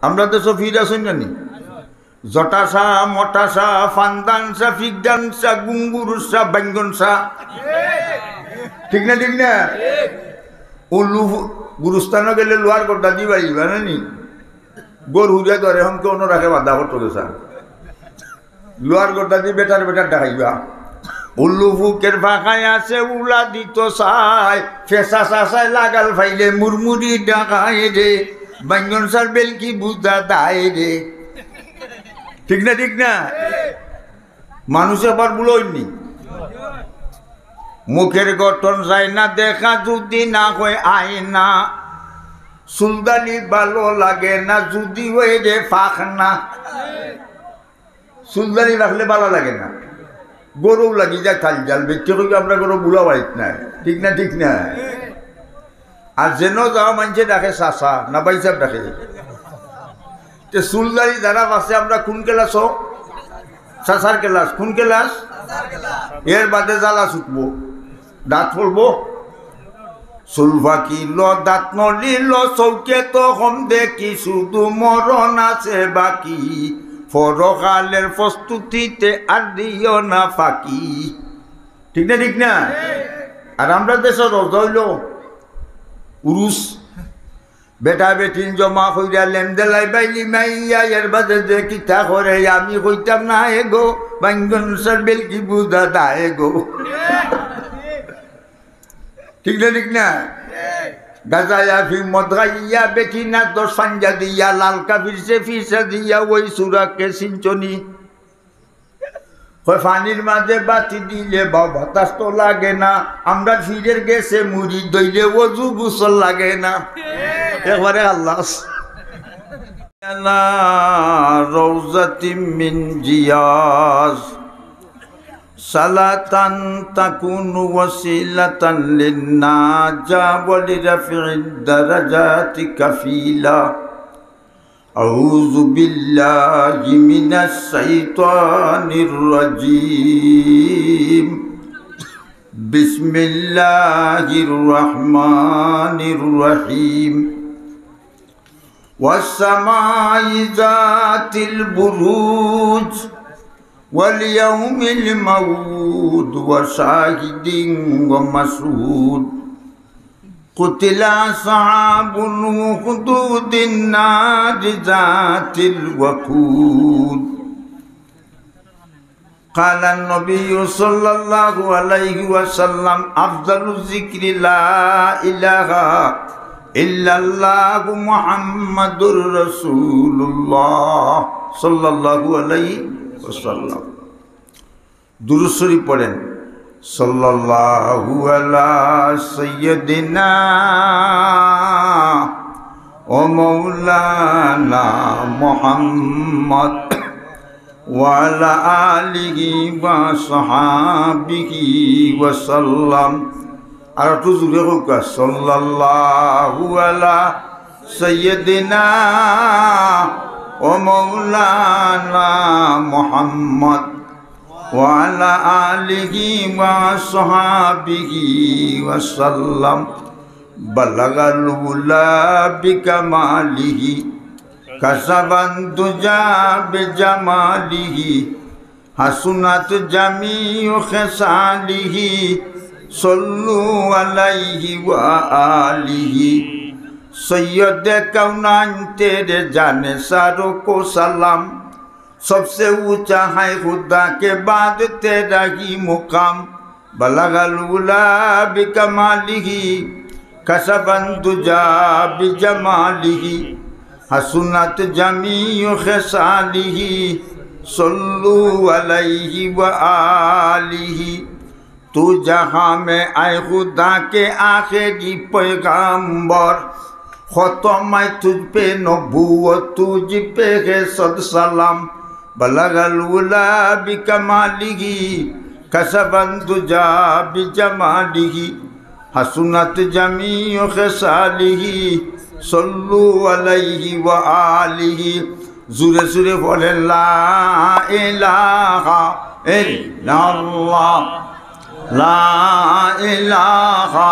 আমরা তো সফির আসেন জানি জটাসা মটাসা ফান্দানসা ফিকদানসা গুঙ্গুরসা ব্যঙ্গনসা ঠিক না ঠিক না উল্লু গুরুস্থানে গেলে লোহার গড্ডা দিয়ে বাড়িবা নানি গরু হুরিয়া ধরে এখন কেউ রাখে বাধা করতে গেছা লোহার গড্ডা দিয়ে বেটার বেটার দেখাইবা উল্লু ফুকের ফাঁকায় আছে উলা দিত চাই ফেসা চাচাই লাগাল ফাইলে মুরমুরি ডাকায় রে ব্যঙ্গন সার বেলকি বুঝা দায় রে ঠিক না ঠিক না মানুষ আবার বুলোয়নি মুখের গঠন যায় না দেখা যদি না হয় আয়না সুলদানি ভালো লাগে না যদি হয়ে রে ফাঁক না সুলদানি রাখলে ভালো লাগে না গরু লাগি যায় খালি জাল ব্যক্তি কবি আমরা গরু বুলা বাড়িত নাই ঠিক না ঠিক না আর যেন যাওয়া মানুষে ডাকে চাষা না বাইসাব ডাকে চুলদারি যারা আছে আমরা কোন ক্লাস চাষার ক্লাস কোন ক্লাস এর বাদে জ্বালা ছুটবো দাঁত পড়বো চুল ফাঁকিল দাঁত নলিল চৌকে তো হম দেখি শুধু মরণ আছে বাকি পরকালের প্রস্তুতিতে আর দিও না ফাঁকি ঠিক না ঠিক না আর আমরা দেশের রোজা হইল উরুস বেটা বেটিন জমা কইরা লেমদেলাই বাইলি মাইয়া এর বাদে যে কিতা করে আমি কইতাম না এগো বাঙ্গন সার বেলকি বুঝা দা এগো ঠিক না ঠিক না গাজায়া ফি মদগাইয়া বেটিনা তো সাঞ্জা দিয়া লাল কাবির সে ফিসা দিয়া ওই সুরাকে সিঞ্চনি পানির মাঝে বাতি দিলে বা বাতাস তো লাগে না আমরা ফিরের গেছে মুড়ি দইলে ওজু গোসল লাগে না একবারে আল্লাহ রওজাতিম মিন জিয়াজ সালাতান তাকুনু ওয়াসিলাতান লিন্নাজা ওয়া লিরাফি'id দারাজাতি কাফিলা আউযু বিল্লাহি মিনাশ শাইতানির রাজীম বিসমিল্লাহির রহমানির রহিম ওয়াস সামাই যাতিল বুরুজ ওয়াল ইয়াউমিল মাউদ ওয়া শাহিদিন ওয়া মাশহুদ قتل أصحاب الأخدود النار ذات الوقود قال النبي صلى الله عليه وسلم أفضل الذكر لا إله إلا الله محمد رسول الله صلى الله عليه وسلم দুরূদ শরীফ পড়েন সাল্লাল্লাহু আলা সাইয়্যিদিনা ও মাওলানা মুহাম্মদ ওয়া আলা আলিহি ওয়া সাহাবিহি ওয়া সাল্লাম আর একটু জোরে হোক সাল্লাল্লাহু আলা সাইয়্যিদিনা ও মাওলানা মুহাম্মদ وعلى آله وصحابه وسلم بلغ العلا بكماله كسب الدجى بجماله حسنت جميع خصاله صلوا عليه وآله سید کونین تیرے جانے ساروں کو سلام सबसे ऊंचा है खुदा के बाद तेरा ही मुकाम बलगल उला बिकमालिही कसबन दुजा बिजमालिही हसनत जमीउ खसालिही सल्लु अलैहि व आलिही तू जहां में आए खुदा के आखिरी पैगंबर खत्म है तुझ पे नबूवत तुझ पे है सद सलाम बलगल उला बिकमालिही कसबन दुजा बिजमालिही हसनत जमीउ खसालिही सल्लु अलैहि व आलिही जुरे जुरे बोले ला इलाहा इल्लल्लाह ला इलाहा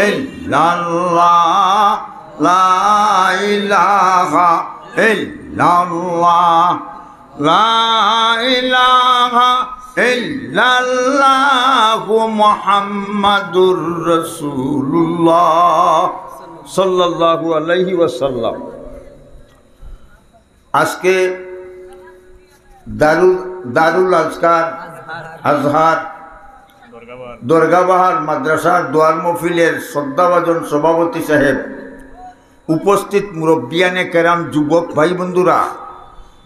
इल्लल्लाह ला इलाहा ইল্লাল্লাহ লা ইলাহা ইল্লাল্লাহু মুহাম্মাদুর রাসূলুল্লাহ সাল্লাল্লাহু আলাইহি ওয়াসাল্লাম। আজকে দারুল আজহার দরগাবাহার মাদ্রাসার দোয়ার মহফিলের শ্রদ্ধাভাজন সভাপতি সাহেব, উপস্থিত মুরব্বিয়ানে কেরাম, যুবক ভাই বন্ধুরা,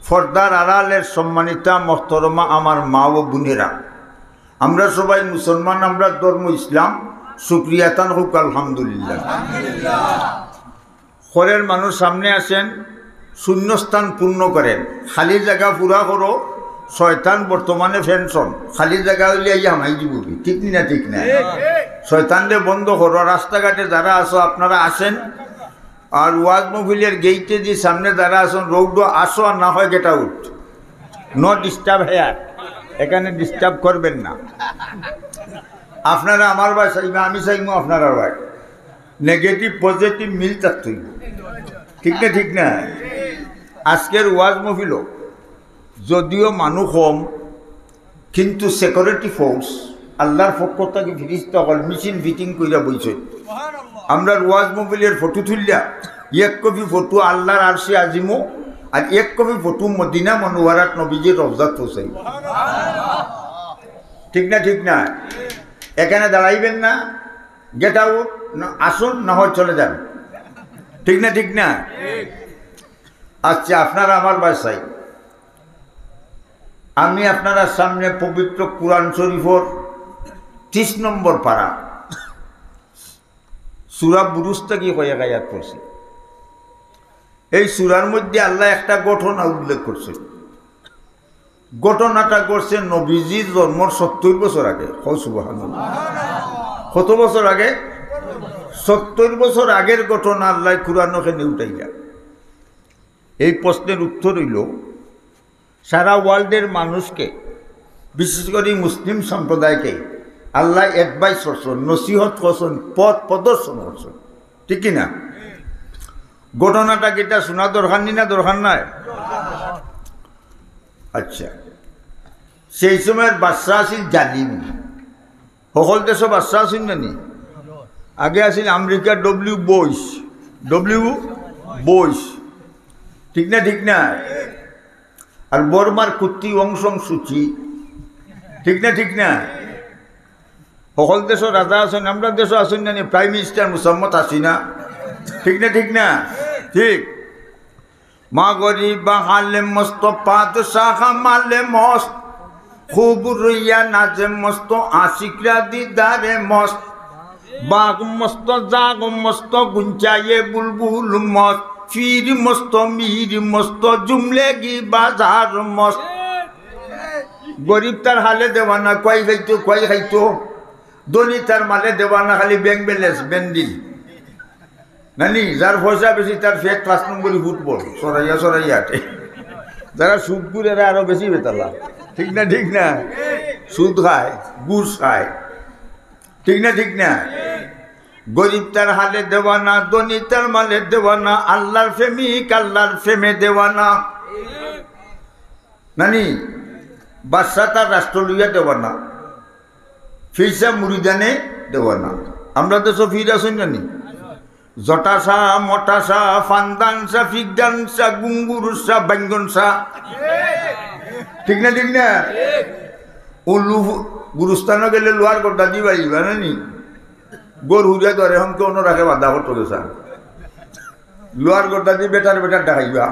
ফর্দার আড়ালের সম্মানিতা মোহতরমা আমার মা ও বোনেরা, আমরা সবাই মুসলমান, আমরা ধর্ম ইসলাম, শুকরিয়াতান হোক আলহামদুলিল্লাহ। ঘরের মানুষ সামনে আসেন, শূন্যস্থান পূর্ণ করেন, খালি জায়গা পুরা করো। শয়তান বর্তমানে ফেনশন, খালি জায়গা হইলে হামাই দিব, ঠিক না? ঠিক না? শয়তানরে বন্ধ করো। রাস্তাঘাটে যারা আসো আপনারা আসেন, আর ওয়াজ মহফিলের গেইটে যে সামনে যারা আসেন রৌদ্র আসো, আর না হয় get out, no disturb here, এখানে ডিস্টার্ব করবেন না। আপনারা আমার ভাই চাইবে, আমি চাইবো আপনারা ভাই, নেগেটিভ পজিটিভ মিল থাকতে, ঠিক না? ঠিক না? আজকের ওয়াজ মহফিল যদিও মানুষ কম, কিন্তু সিকিউরিটি ফোর্স আল্লাহর পক্ষ থেকে ফিরিস্তা হল মেশিন ফিটিং কইরা বইছে। আমরা ওয়াজ মহফিলের ফটো তুললা, এক কপি ফটো আল্লাহর আরশে আজিমো, আর এক কপি ফটো মদিনা মনোয়ারাত নবীজির রওজাত পৌঁছাই, ঠিক না? ঠিক না? এখানে দাঁড়াইবেন না, গেট আউট, আসুন, না হয় চলে যান, ঠিক না? ঠিক না? আচ্ছা, আপনারা আমার বাসায়, আমি আপনারা সামনে পবিত্র কুরআন শরীফর 30 নম্বর পারা সূরা বুরুজ থেকে কয়েক আয়াত পড়ছি। এই সূরার মধ্যে আল্লাহ একটা ঘটনা উল্লেখ করছে। ঘটনাটা করছে নবীজির জন্মর 70 বছর আগে। সুবহানাল্লাহ। কত বছর আগে? 70 বছর আগের ঘটনা আল্লাহ কুরআনকে উঠাইয়া। এই প্রশ্নের উত্তর হইল, সারা ওয়ার্ল্ডের মানুষকে, বিশেষ করে মুসলিম সম্প্রদায়কে আল্লাহ অ্যাডভাইস করছেন, নসিহত করছেন, পথ প্রদর্শন করছেন, ঠিক না? ঘটনাটা কিটা শোনা দরকার নি না দরকার নাই? আচ্ছা, সেই সময়ের বাদশা আছিল জালিম। সকল দেশও বাদশা আছিল নানি? আগে আছিল আমেরিকার ডব্লিউ বুশ, ঠিক না? ঠিক না? আর বর্মার কুত্তি অংশং সূচি, ঠিক না? ঠিক না? সকল দেশের রাজা আছেন, আমরা দেশও আছেন জানি, প্রাইম মিনিস্টার মুসাম্মদ হাসিনা, ঠিক না? ঠিক না? ঠিক। মা গরিবা হালে মস্ত, পাদশাহ মালে মস্ত, খুব রইয়া নাজে মস্ত, আশিকরা দিদারে মস্ত, বাঘ মস্ত, জাগ মস্ত, গুঞ্চায়ে বুলবুল মস্ত, ফির মস্ত, মির মস্ত, জুমলেগি বাজার মস্ত। গরিব তার হালে দেওয়ানা, কয় খাইতো, ধনী তার মালে দেওয়ানা, খালি ব্যাংক ব্যালেন্স বেন্দিল নানি। যার পয়সা বেশি তার ফেক 5 নম্বরই ফুটবল সরাইয়া আটে। যারা সুদ করে এরা আরো বেশি বেতালা, ঠিক না? ঠিক না? সুদ খায়, ঘুষ খায়, ঠিক না? ঠিক না? গরিব তার হালে দেওয়ানা, ধনী তার মালে দেওয়ানা, আল্লাহর প্রেমিক আল্লাহর প্রেমে দেওয়ানা নানি। বাদশা তার রাষ্ট্র লইয়া দেওয়ানা, ফিরসা মুরিদানে দেওয়ানা। আমরা তো সব ফির আসেন জানি, জটাসা, মটাসা, ফান্দানসা, ফিগদানসা, গুঙ্গুরসা, বাঙ্গনসা, ঠিক না? ঠিক না? উল্লু গুরুস্থানও গেলে লোহার গোটা দিবা নানি, গোর হুজা ধরে হমকে অন্য রাখে বাধা করতে গেছা, লোহার গোটা দিয়ে বেটার দেখাইবা।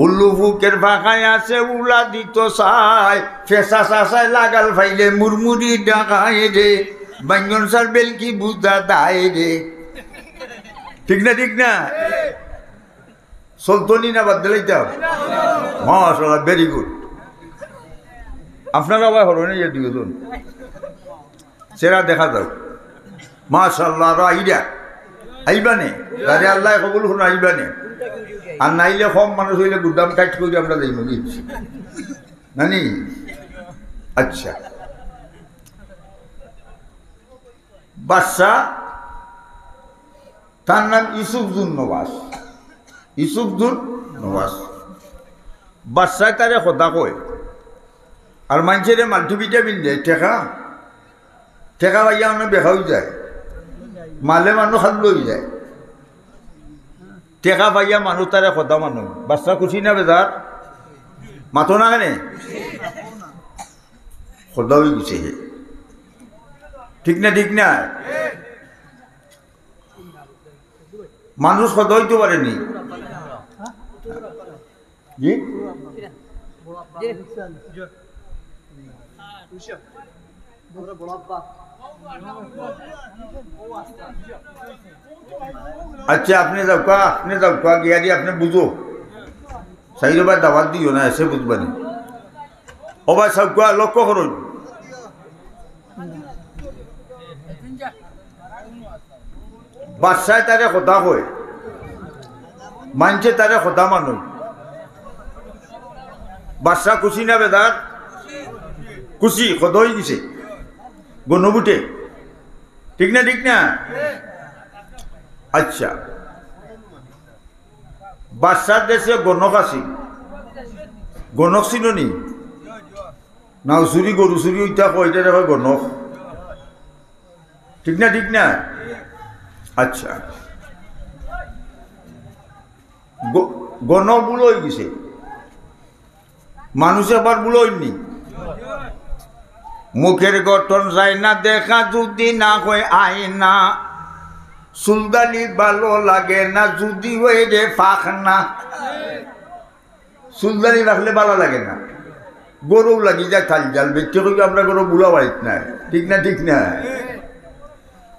উল্লু ফুকের ফাঁকায় আছে উলা দিত সাই, ফেসা চাষায় লাগাল ফাইলে মুরমুরি ডাকায় রে, বাঙ্গন সার বেলকি বুঝা দায় রে, ঠিক না? ঠিক না? চলতনি না বাদ দিলাইতাম? মাশাআল্লাহ, ভেরি গুড। আপনারা আবার হরণে যে দুজন সেরা দেখা যাও, মাশাআল্লাহ। আর আইবানে রাজে আল্লাহ কবুল করুন, আইবানে। আর নাইলে কম মানুষ হইলে গুদাম টাইট করে আমরা যাইব নানি। আচ্ছা, বাদশা, তার নাম ইউসুফজুন নওয়াজ। ইউসুফজুন নওয়াজ বাচ্চায় তারে কথা কয় আর মানুষের মাল্টিভিটামিন দেয় টেকা টেকা পাইয়া মানুষ বেখাও যায় মালে মানুষ খাদ্য হয়ে যায় টেকা পাইয়া মানুষ তারে কথা মানুষ বাচ্চা খুশি না বেজার মাথো না কেনে কথা হয়ে গেছে ঠিক না ঠিক না মানুষ কথা হইতে পারেনি জি আচ্ছা আপনি যাও গিয়া দিয়ে আপনি বুঝো সাইডবার দাবাত দিও না এসে বুঝবানি ও ভাই সব লক্ষ্য করুন বাচ্চায় তারে কথা কয় মানছে তারে কথা মানুষ বাচ্চা খুশি না বেদার খুশি কথা হয়ে গেছে গণবুটে ঠিক না ঠিক না আচ্ছা বাচ্চার দেশে গণক আছে গণক চিনি না চুরি গরু চুরি ওইটা কয়টা দেখো গণক ঠিক না ঠিক না আচ্ছা গণক বুলো হয়ে গেছে মানুষ আবার বুলো হয়নি মুখের গঠন যায় না দেখা যদি না হয় আয়না চুলদালি ভালো লাগে না যদি হয়ে রে পাখনা চুলদালি রাখলে ভালো লাগে না গরু লাগি যায় খালি জাল ব্যক্তি করি আমরা গরু বুলা বাড়িত নাই ঠিক না ঠিক না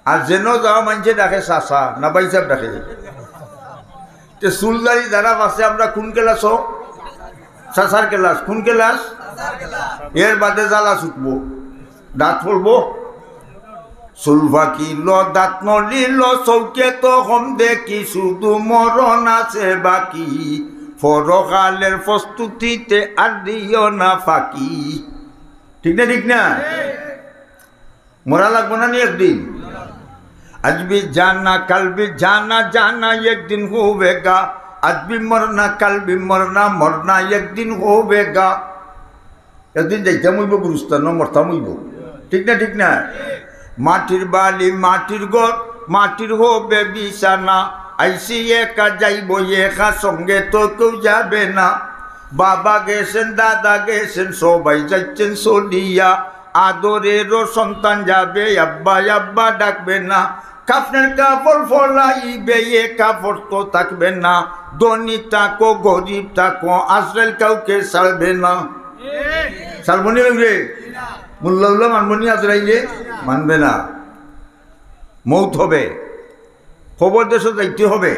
আর যেন যাওয়া মানুষে ডাকে চাষা না বাইসাব ডাকে চুলদারি যারা আছে আমরা কোন ক্লাস চাষার ক্লাস কোন ক্লাস এর বাদে জ্বালা ছুটবো দাঁত পড়বো চুল ফাঁকিল দাঁত নলিল চৌকে তো কম দেখি শুধু মরণ আছে বাকি পরকালের প্রস্তুতিতে আর দিও না ফাঁকি ঠিক না ঠিক না মরা লাগবো না নি একদিন आज भी जाना कल भी जाना जाना एक दिन होवेगा आज भी मरना कल भी मरना मरना एक दिन होवेगा एक दिन जाइता मुइब गुरुस्तान मरता मुइब ठीक ना माटिर बाली माटिर घर माटिर होबे बिछाना आइसी एका जाइब एका संगे तो केउ जाबे ना बाबा गेছেন दादा गेছেন सबाई যাচ্ছেন চলিয়া আদরেরও সন্তান যাবে আব্বা আব্বা ডাকবে না কাফনের কাপড় ফলাইবে এ কাপড় তো থাকবে না ধনী থাকো গরিব থাকো আজরাইল কাউকে ছাড়বে না ছাড়বনি রে মুল্লাউল্লাহ মানবনি আজরাইলে মানবে না মৌত হবে খবর দেশে যাইতে হবে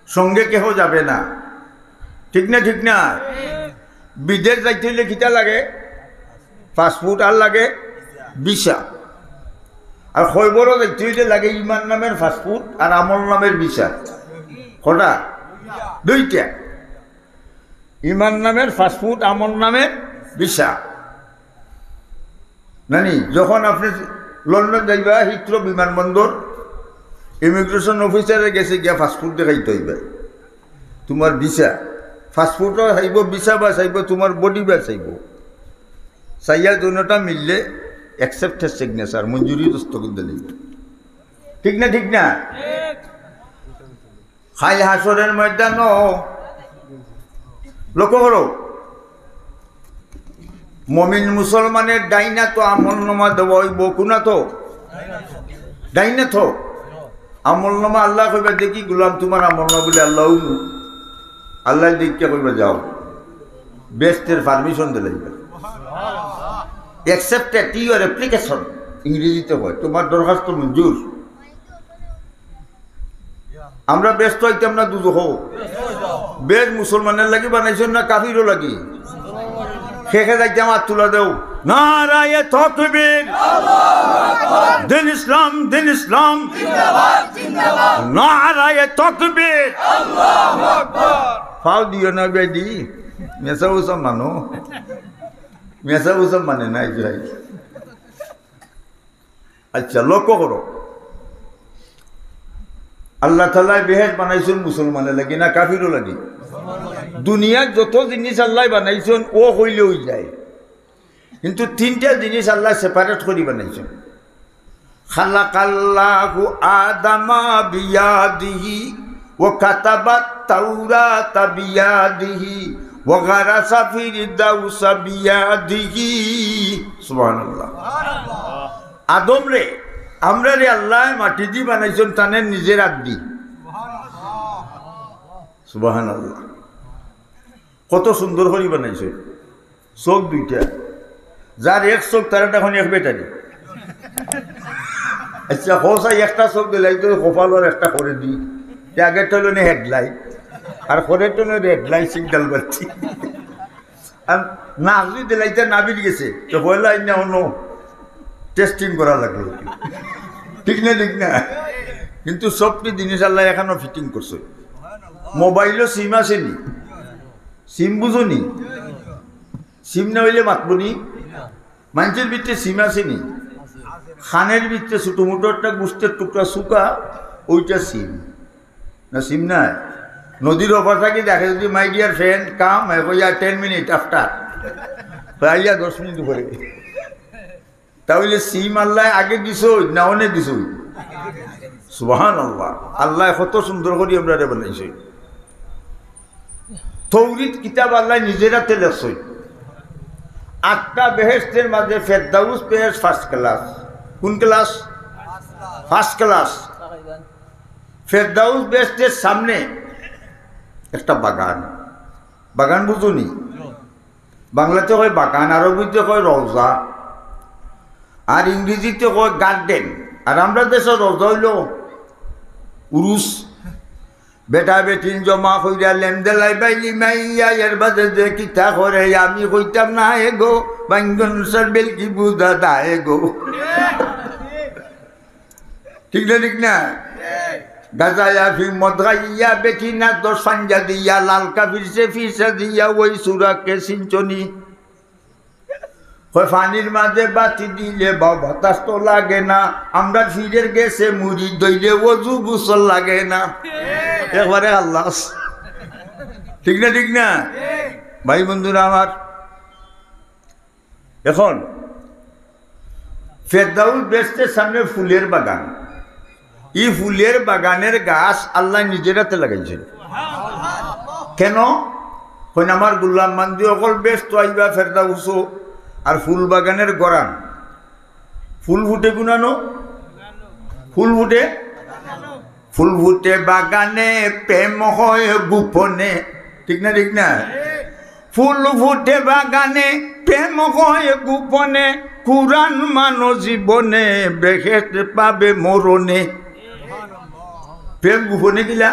সঙ্গে কেহ যাবে না ঠিক না বিদেশ যাইতে হলে কিটা লাগে পাসপোর্ট আর লাগে ভিসা আর খবরও দেখতে হইলে লাগে ইমান নামের পাসপোর্ট আর আমল নামের ভিসা কটা দুইটা ইমান নামের পাসপোর্ট আমল নামের ভিসা নানি যখন আপনি লন্ডন যাইবা হিথ্রো বিমানবন্দর ইমিগ্রেশন অফিসারে গেছে গিয়া পাসপোর্ট দেখাইতে হইবে তোমার ভিসা পাসপোর্টও চাইব ভিসা বা চাইব তোমার বডি বা চাইব চাইয়া দুটা মিললে অ্যাকসেপ্টেড সিগনেচার মঞ্জুরি দস্তখত দিলে ঠিক না খাই হাসরের ময়দান লক্ষ্য করো মমিন মুসলমানের ডাইনা তো আমলনামা দেওয়া হইব কোনা তো ডাইনা তো আমলনামা আল্লাহ কইবা দেখি গুলাম তোমার আমলনামা বলে আল্লাহ দেখিয়া কইবা যাও বেস্টের পারমিশন দিলে accepted your application ইংরেজিতে হয় তোমার দরখাস্ত মঞ্জুর আমরা ব্যস্ত হইতাম না দুজহ বেশ মুসলমানের লাগি বানাইছেন না কাফিরও লাগি শেখে যাইতাম আর তুলা দেও নারায়ে তাকবীর দিন ইসলাম নারায়ে তাকবীর আল্লাহু আকবার ফাও দিও না বেদি মেসা উসা মানো মেসা উসব মানে না ইসরাইল আচ্ছা লক্ষ্য করো আল্লাহ তাআলা বেহেশত বানাইছেন মুসলমানের লাগি না কাফিরও লাগি দুনিয়ার যত জিনিস আল্লাহ বানাইছেন ও হইলেও যায়, কিন্তু তিনটা জিনিস আল্লাহ সেপারেট করে বানাইছেন। খালাকাল্লাহু আদামা বিয়াদিহি ওয়া কাতাবাত তাওরাতা বিয়াদিহি ওয়া গারাসা ফিরদাউসা বিয়াদিহি। সুবহানাল্লাহ। আদম রে আমরা রে আল্লাহ মাটি দি বানাইছেন তানে নিজের হাত দি। সুবহানাল্লাহ। কত সুন্দর করে বানাইছে। চোখ দুইটা, যার এক চোখ তার এখন এক বেটারি। আচ্ছা হোসাই একটা চোখ দিলাই তো কপালর একটা করে দি, আগেরটা হলো হেডলাইট আর পরেরটা হলো রেড লাইট সিগন্যাল বাড়ছি। আর না যদি দিলাইতে নাবিল গেছে তো পয়লা না অন্য টেস্টিং করা লাগলো, ঠিক না ঠিক না? কিন্তু সবটি জিনিস আল্লাহ এখনো ফিটিং করছে। মোবাইলও সিম আসেনি, সিম বুঝুনি, সিম না হইলে মাতবনি। মানুষের ভিতরে সিম আসেনি, খানের ভিতরে ছোটো মোটো একটা গুস্তের টুকরা শুকা, ওইটা সিম না? সিম নাই। নদীর ওপর থাকি দেখে যদি মাই ডিয়ার ফ্রেন্ড কাম হইয়া 10 মিনিট আফটার হইয়া 10 মিনিট উপরে, তাহলে সিম আল্লাহ আগে দিস না অনেক দিস। সুবহানাল্লাহ। আল্লাহ কত সুন্দর করে আমরা বানাইছে। তৌরিত কিতাব আল্লাহ নিজের হাতে লেখছে। 8টা বেহেশতের মাঝে ফেরদাউস বেহেশত ফার্স্ট ক্লাস। কোন ক্লাস? First class. ফেরদাউস বেহেশতের সামনে একটা বাগান। বাগান বুঝুনি? বাংলাতে কয় বাগান, আরবিতে কয় রওজা, আর ইংরেজিতে কয় গার্ডেন। আর আমরা দেশের রওজা হইল উরুস। বেটা বেটিন জমা কইরা লেমদেলাই বাইলি মাইয়া এর বাদে যে কিতা করে আমি কইতাম না এগো বাঙ্গন সারবেল কি বুঝা দা এগো, ঠিক না ঠিক না? গাজায়া ফি মদগাইয়া বেটিনা তো সাঞ্জা দিয়া লাল কাবির সে ফিসা দিয়া ওই সুরাকে সিঞ্চনি। পানির মাঝে বাতি দিলে বা বাতাস তো লাগে না, আমরা ফিরের গেছে মুড়ি দইলে ওজু গোসল লাগে না। একবারে আল্লাহ, ঠিক না ঠিক না? ভাই বন্ধুরা আমার, এখন ফেরদাউস বেহেশতের সামনে ফুলের বাগান। এই ফুলের বাগানের গাছ আল্লাহ নিজের হাতে লাগাইছে। কেন? কইন আমার গুলাম মান্দি অকল ব্যস্ত আইবা ফেরদাউস আর ফুল বাগানের গড়ান। ফুল ফুটে গুনানো, ফুল ফুটে, ফুল ফুটে বাগানে প্রেম হয় গোপনে, ঠিক না ঠিক না? ফুল ফুটে বাগানে প্রেম হয় গোপনে, কুরআন মানো জীবনে বেহেশত পাবে মরণে। প্রেম গোপনে গিলা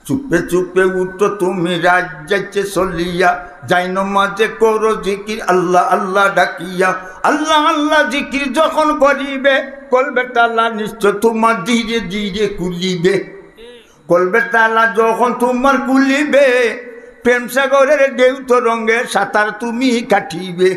চুপে চুপে উঠো তুমি রাত যাচ্ছে চলিয়া, যাইন মাঝে করো জিকির আল্লাহ আল্লাহ ডাকিয়া। আল্লাহ আল্লাহ জিকির যখন করিবে কলবে তালা নিশ্চয় তোমার ধীরে ধীরে খুলিবে। কলবে তালা যখন তোমার খুলিবে প্রেম সাগরের ঢেউ তরঙ্গে সাঁতার তুমি কাটিবে।